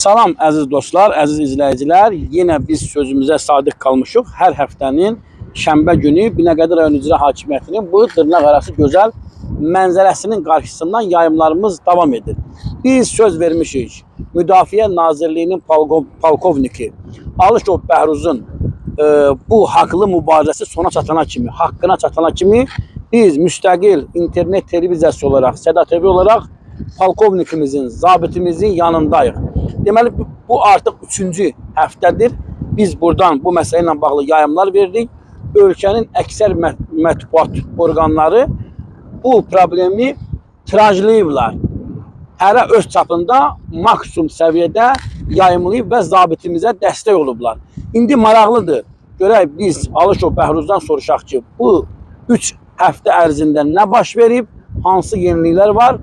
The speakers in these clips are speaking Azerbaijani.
Salam əziz dostlar, əziz izləyicilər. Yenə biz sözümüzə sadiq qalmışıq. Hər həftənin şənbə günü Binəqədi rayon icra hakimiyyətinin bu dırnaqarası gözəl mənzərəsinin qarşısından yayımlarımız davam edir. Biz söz vermişik. Müdafiə Nazirliyinin polkovniki Alışov Bəhruzun bu haqlı mübarizəsi sona çatana kimi, haqqına çatana kimi biz müstəqil internet televiziyası olaraq, Səda TV olaraq polkovnikimizin, zabitimizin yanındayıq. Deməli, bu artıq 3-cü həftədir. Biz buradan bu məsələ ilə bağlı yayımlar verdik. Ölkənin əksər mətbuat orqanları bu problemi tirajlayıblar. Hərə öz çapında maksimum səviyyədə yayımlayıb və zabitimizə dəstək olublar. İndi maraqlıdır. Görək biz Alışov Bəhruzdan soruşaq ki, bu 3 həftə ərzində nə baş verib, hansı yeniliklər var?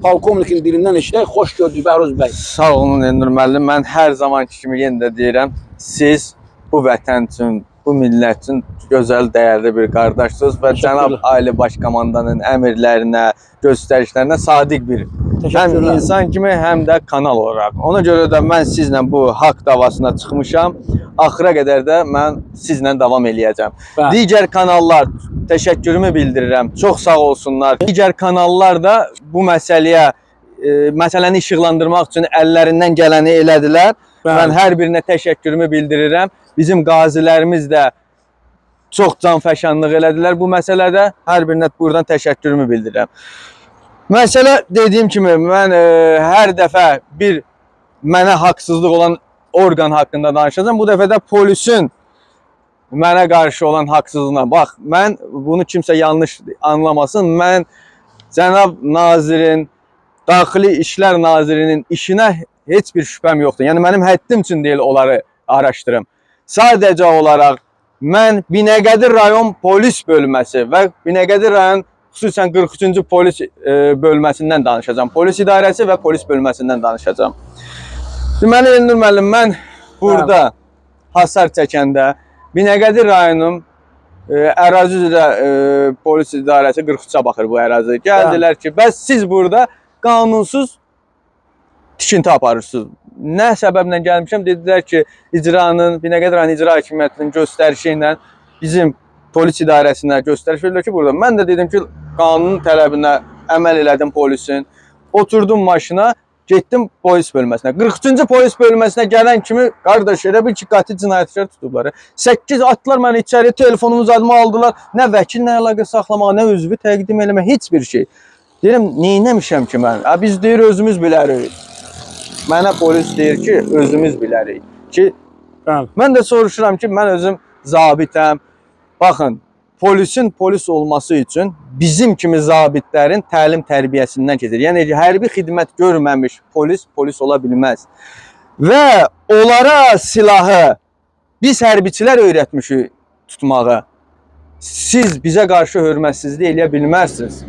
Polkovnikin dilindən eşidək. Xoş gördük Bəhruz bəy. Sağ olun Elnur müəllim. Mən hər zamanki kimi yenə də deyirəm, siz bu vətən üçün, bu millət üçün gözəl, dəyərli bir qardaşsınız və cənab Ali Başkomandanın əmrlərinə, göstərişlərinə sadiq bir həm insan kimi, həm də kanal olaraq. Ona görə də mən sizlə bu haqq davasına çıxmışam. Axıra qədər də mən sizlə davam eləyəcəm. Digər kanallar təşəkkürümü bildirirəm. Çox sağ olsunlar. Digər kanallar da bu məsələni işıqlandırmaq üçün əllərindən gələni elədilər. Mən hər birinə təşəkkürümü bildirirəm. Bizim qazilərimiz də çox canfəşanlıq elədilər bu məsələdə. Hər birinə buradan təşəkkürümü bildirirəm. Məsələ dediyim kimi, mən hər dəfə bir mənə haqsızlıq olan orqan haqqında danışacağım. Bu dəfə də polisin mənə qarşı olan haqsızlığına. Bax, mən bunu kimsə yanlış anlamasın. Mən cənab nazirin, Daxili İşlər Nazirinin işinə heç bir şübhəm yoxdur. Yəni, mənim həddim üçün deyil onları araşdırım. Sadəcə olaraq mən Binəqədi rayon polis bölməsi və Binəqədi rayon xüsusən 43-cü polis bölməsindən danışacağım. Polis idarəsi və polis bölməsindən danışacağım. Deməli, Elnur müəllim, mən burada hasar çəkəndə Binəqədi rayonun ərazi üzrə polis idarəsi 43-ə baxır bu ərazi. Gəldilər ki, bəs siz burada qanunsuz tikinti aparırsınız. Nə səbəblə gəlmişəm? Dedilər ki, Binəqədi rayon icra hakimiyyətinin göstərişi ilə bizim polis idarəsinə göstəriş verirlər ki, burada. Mən də dedim ki, qanunun tələbinə əməl elədim polisin. Oturdum maşına, getdim polis bölməsinə. 43-cü polis bölməsinə gələn kimi, qardaş, elə bil ki, qatil cinayətkar tutublar. 8 atdılar məni içəri, telefonumu zadıma aldılar. Nə vəkillə əlaqə saxlamağa, nə üzvü təqdim eləmə, heç bir şey. Deyirəm, neynəmişəm ki mən? Biz deyir, özümüz bilərik. Mənə polis deyir ki, özümüz bilərik. Mən də soruşuram ki, mən özüm zabitəm. Baxın, polisin polis olması üçün bizim kimi zabitlərin təlim tərbiyəsindən keçir. Yəni, hərbi xidmət görməmiş polis ola bilməz. Və onlara silahı biz hərbiçilər öyrətmişik tutmağı. Siz bizə qarşı hörmətsizlik eləyə bilməzsiniz.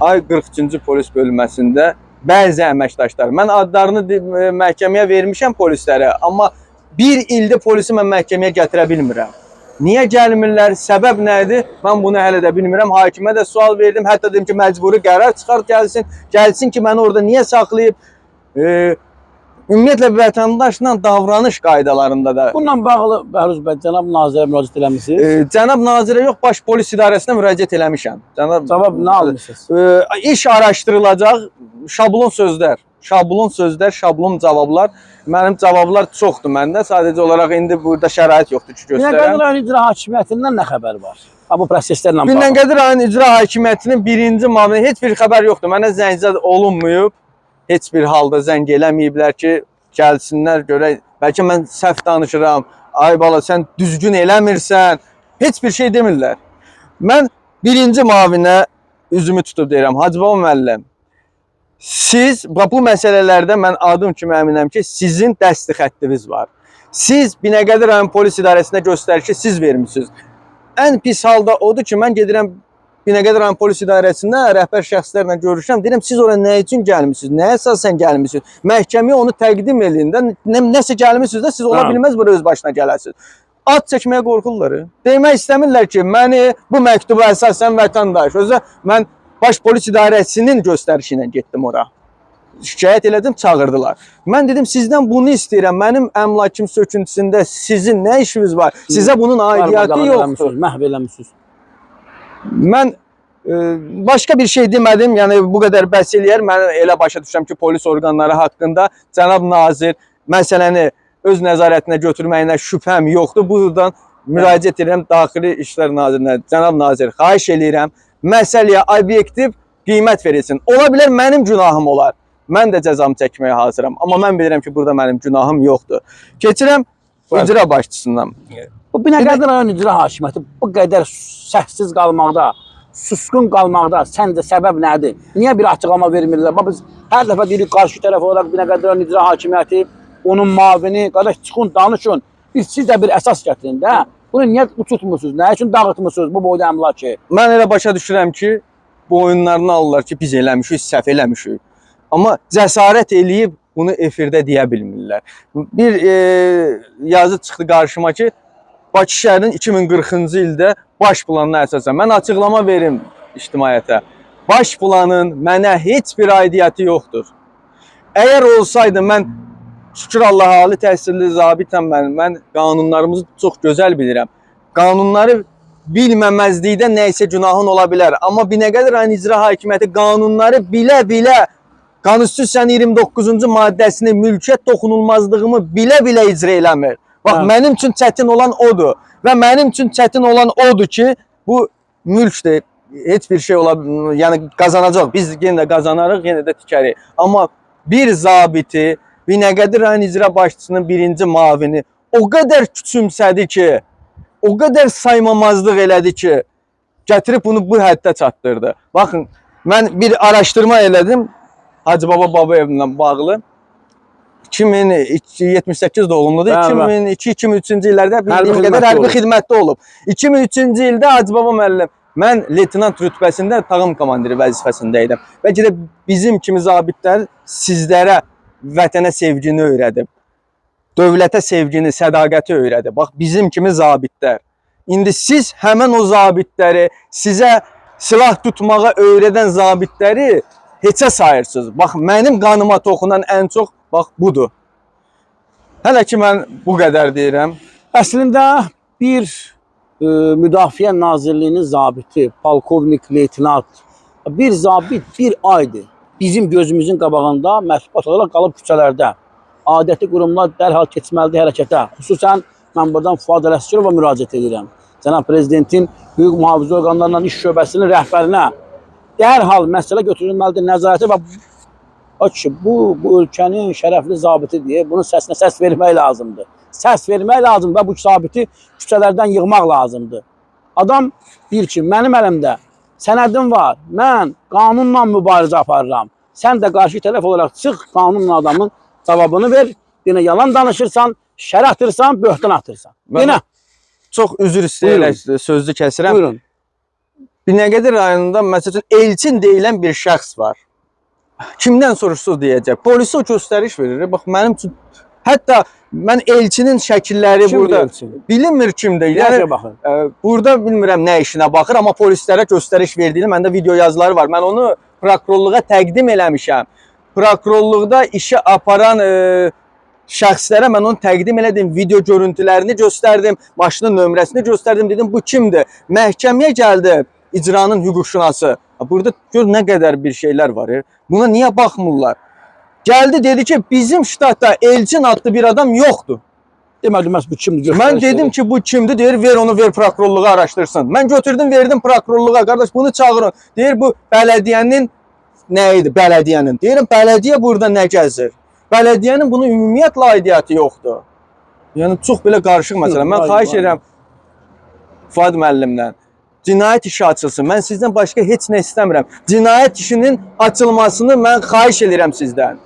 Ay 43-cü polis bölməsində bəzi əməkdaşlar, mən adlarını məhkəməyə vermişəm polislərə, amma bir ildə polisi mən məhkəməyə gətirə bilmirəm. Niyə gəlmirlər, səbəb nədir? Mən bunu hələ də bilmirəm. Hakimə də sual verdim, hətta dedim ki, məcburi qərar çıxart gəlsin ki, məni orada niyə saxlayıb? Ümumiyyətlə, vətəndaşla davranış qaydalarında da. Bununla bağlı Bəhruz bəy, cənab nazirə müraciət eləmişsiniz? Cənab nazirə yox, baş polis idarəsinə müraciət eləmişəm. Cavab nə almışsınız? İş araşdırılacaq, şablon sözlər, şablon cavablar. Mənim cavablar çoxdur məndə. Sadəcə olaraq indi burada şərait yoxdur ki, göstərəm. Binəqədi rayon icra hakimiyyətindən nə xəbər var? Bu proseslərlə bağlı. Binəqədi rayon icra hakimiyyətinin birinci müavini heç bir xəbər yoxdur. Mənə zəngzad olunmayıb. Heç bir halda zəng eləməyiblər ki, gəlsinlər, görək. Bəlkə mən səhv danışıram. Ay bala, sən düzgün eləmirsən. Heç bir şey demirlər. Mən birinci müavinə üzümü tutub deyirəm. Hacı baba müəllim, siz bu məsələlərdə mən adım kimi əminəm ki, sizin dəsti xəttiniz var. Siz Binəqədi rayon polis idarəsinə göstərişi siz vermişsiniz. Ən pis halda odur ki, mən gedirəm Binəqədi rayon polis idarəsində rəhbər şəxslərlə görüşürəm. Deyirəm, siz ora nə üçün gəlmişsiniz? Nə əsasən gəlmişsiniz? Məhkəməyə onu təqdim edin də, nəsə gəlmişsiniz də, siz ola bilməz bura öz başına gələsiniz. Ad çəkməyə qorxurlar. Demək istəmirlər ki, məni bu məktubu əsasən vətəndaş. Özə mən baş polis idarəsinin göstərişi ilə getdim ora. şikayət elədim, çağırdılar. Mən dedim, sizdən bunu istəyirəm. Mənim əmlakım söküntüsündə sizin nə işiniz var? Sizə bunun aidiyyatı yoxdur. Məhv eləmişsiniz. Mən başqa bir şey demədim. Yəni bu qədər bəhs eləyər. Mən elə başa düşürəm ki, polis orqanları haqqında cənab nazir məsələni öz nəzarətinə götürməyinə şübhəm yoxdur. Buradan müraciət edirəm Daxili İşlər Nazirinə. Cənab nazir, xahiş eləyirəm, məsələyə obyektiv qiymət verilsin. Ola bilər mənim günahım olar. Mən də cəzamı çəkməyə hazıram. Amma mən bilirəm ki, burada mənim günahım yoxdur. Keçirəm icra başçısından. Bu Binəqədi rayon icra hakimiyyəti bu qədər səssiz qalmaqda, susqun qalmaqda səncə səbəb nədir? Niyə bir açıqlama vermirlər? Biz hər dəfə deyirik qarşı tərəf olaraq Binəqədi rayon icra hakimiyyəti, onun mavini, qardaş çıxın, danışın. Siz də bir əsas gətirin də. Bunu niyə tutmursunuz? Nə üçün dağıtmırsınız bu boyda əmlakı? Mən elə başa düşürəm ki, bu oyunlarını alırlar ki, biz eləmişik, səhv eləmişik. Amma cəsarət eləyib bunu efirdə deyə bilmirlər. Bir yazı çıxdı qarşıma ki, Bakı şəhərinin 2040-cı ildə baş planına əsasən. Mən açıqlama verim ictimaiyyətə. Baş planın mənə heç bir aidiyyatı yoxdur. Əgər olsaydı, mən şükür Allaha ali təhsilli zabitəm mən qanunlarımızı çox gözəl bilirəm. Qanunları bilməməzlikdə nə isə günahın ola bilər. Amma Binəqədi rayon icra hakimiyyəti qanunları bilə-bilə Konstitusiyanın 29-cu maddəsini mülkiyyət toxunulmazlığımı bilə-bilə icra eləmir. Bax, mənim üçün çətin olan odur. Və mənim üçün çətin olan odur ki, bu mülkdür. Heç bir şey ola, yəni qazanacaq. Biz yenə də qazanarıq, yenə də tikərik. Amma bir zabiti, Binəqədi rayon icra başçısının birinci mavini o qədər küçümsədi ki, o qədər saymamazlıq elədi ki, gətirib bunu bu həddə çatdırdı. Baxın, mən bir araşdırma elədim Hacı Baba Babayevindən bağlı. 2078 doğumludur. 2002-2003-cü illərdə bildiyim qədər hərbi xidmətdə olub. 2003-cü ildə Hacı Baba müəllim, mən leytenant rütbəsində tağım komandiri vəzifəsində idim. Bəlkə də bizim kimi zabitlər sizlərə vətənə sevgini öyrədib. Dövlətə sevgini, sədaqəti öyrədib. Bax, bizim kimi zabitlər. İndi siz həmən o zabitləri, sizə silah tutmağa öyrədən zabitləri heçə sayırsınız. Bax, mənim qanıma toxunan ən çox bax budur. Hələ ki mən bu qədər deyirəm. Əslində bir Müdafiə Nazirliyinin zabiti, polkovnik, leytenant, bir zabit bir aydır bizim gözümüzün qabağında məhsubat olaraq qalıb küçələrdə. Adəti qurumlar dərhal keçməlidir hərəkətə. Xüsusən mən buradan Fuad Ələsgərova müraciət edirəm. Cənab Prezidentin hüquq mühafizə orqanlarından iş şöbəsinin rəhbərinə dərhal məsələ götürülməlidir nəzarəti və bu ölkənin şərəfli zabiti deyə bunun səsinə səs vermək lazımdır. Səs vermək lazımdır və bu zabiti küçələrdən yığmaq lazımdır. Adam deyir ki, mənim əlimdə sənədim var, mən qanunla mübarizə aparıram. Sən də qarşı tərəf olaraq çıx, qanunla adamın cavabını ver. Yenə yalan danışırsan, şər atırsan, böhtan atırsan. Yenə. Çox üzr istəyirəm, sözlü kəsirəm. Buyurun. Binəqədi rayonunda məsələn Elçin deyilən bir şəxs var. Kimdən soruşsuz deyəcək. Polisə o göstəriş verir. Bax, mənim üçün hətta mən Elçinin şəkilləri Kim burada Elçin? bilinmir kimdir. Yəni baxın. Burada bilmirəm nə işinə baxır, amma polislərə göstəriş verdiyi məndə video yazıları var. Mən onu prokurorluğa təqdim eləmişəm. Prokurorluqda işi aparan şəxslərə mən onu təqdim elədim, video görüntülərini göstərdim, maşının nömrəsini göstərdim, dedim bu kimdir? Məhkəməyə gəldi icranın hüquqşünası. Burada gör nə qədər bir şeylər var. Buna niyə baxmırlar? Gəldi dedi ki, bizim ştatda Elçin adlı bir adam yoxdur. Demədim, bu kimdir? Mən dedim ki, bu kimdir? Deyir, ver onu, ver prokurorluğa araşdırsın. Mən götürdüm, verdim prokurorluğa. Qardaş, bunu çağırın. Deyir, bu bələdiyyənin nə idi? Bələdiyyənin. Deyirəm, bələdiyyə burada nə gəzir? Bələdiyyənin bunun ümumiyyətlə aidiyyatı yoxdur. Yəni, çox belə qarışıq məsələ. Mən xahiş edirəm Fuad müəllimdən. Cinayət işi açılsın. Mən sizdən başqa heç nə istəmirəm. Cinayət işinin açılmasını mən xahiş edirəm sizdən.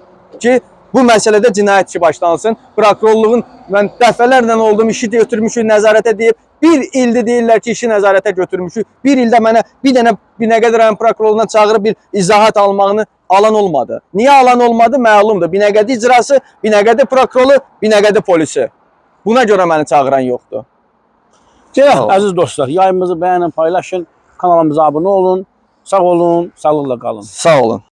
Ki, bu məsələdə cinayət işi başlansın. Prokurorluğun mən dəfələrlə olduğum işi götürmüşük, nəzarətə deyib. Bir ildir deyirlər ki, işi nəzarətə götürmüşük. Bir ildə mənə bir dənə Binəqədi rayon prokurorluğuna çağırıb bir izahat almağını alan olmadı. Niyə alan olmadı? Məlumdur. Binəqədi icrası, Binəqədi prokuroru, Binəqədi polisi. Buna görə məni çağıran yoxdur. Əziz dostlar, yayımızı bəyənin, paylaşın, kanalımıza abunə olun, sağ olun, sağlıqla qalın. Sağ olun.